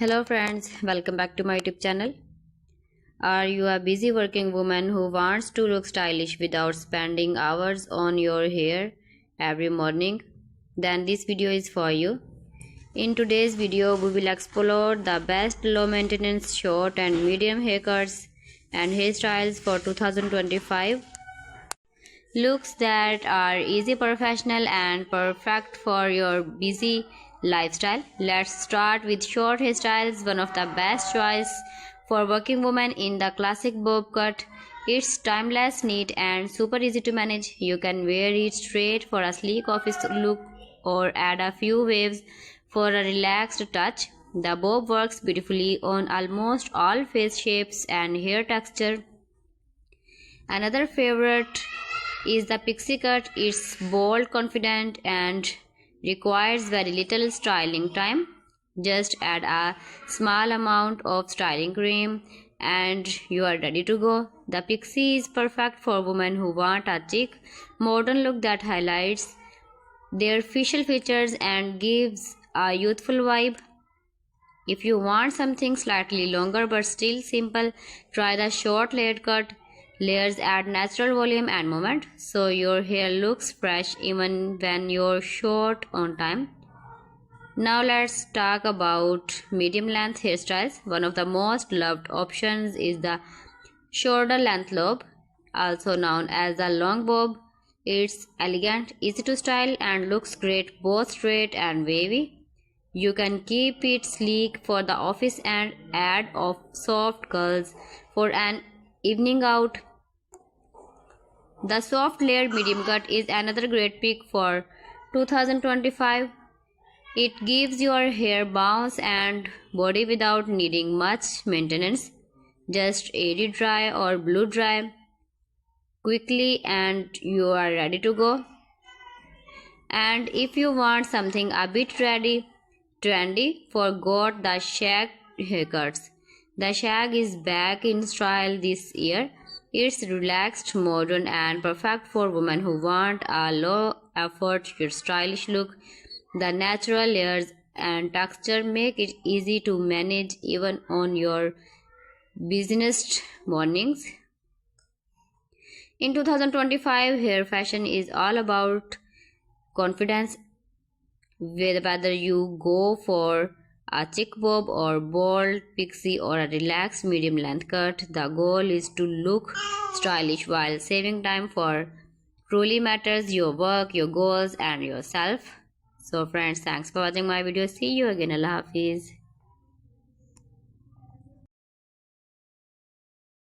Hello friends, welcome back to my YouTube channel. Are you a busy working woman who wants to look stylish without spending hours on your hair every morning? Then this video is for you. In today's video, we will explore the best low maintenance short and medium haircuts and hairstyles for 2025. Looks that are easy, professional and perfect for your busy lifestyle. Let's start with short hairstyles, one of the best choice for working women in the classic bob cut. It's timeless, neat and super easy to manage. You can wear it straight for a sleek office look or add a few waves for a relaxed touch. The bob works beautifully on almost all face shapes and hair texture. Another favorite is the pixie cut. It's bold, confident and requires very little styling time. Just add a small amount of styling cream and you are ready to go. The pixie is perfect for women who want a chic, modern look that highlights their facial features and gives a youthful vibe. If you want something slightly longer but still simple, try the short layered cut. Layers add natural volume and movement, so your hair looks fresh even when you're short on time. Now let's talk about medium length hairstyles. One of the most loved options is the shoulder length lob, also known as the long bob. It's elegant, easy to style and looks great both straight and wavy. You can keep it sleek for the office and add off soft curls for an evening out. The soft layered medium cut is another great pick for 2025. It gives your hair bounce and body without needing much maintenance. Just air it dry or blow dry quickly and you are ready to go. And if you want something a bit trendy, forgot the shag haircuts. The shag is back in style this year. It's relaxed, modern and perfect for women who want a low-effort yet stylish look. The natural layers and texture make it easy to manage even on your busiest mornings. In 2025, hair fashion is all about confidence. Whether you go for a chic bob or bold pixie or a relaxed medium length cut, the goal is to look stylish while saving time for truly matters your work, your goals and yourself. So friends, thanks for watching my video. See you again. Allah Hafiz.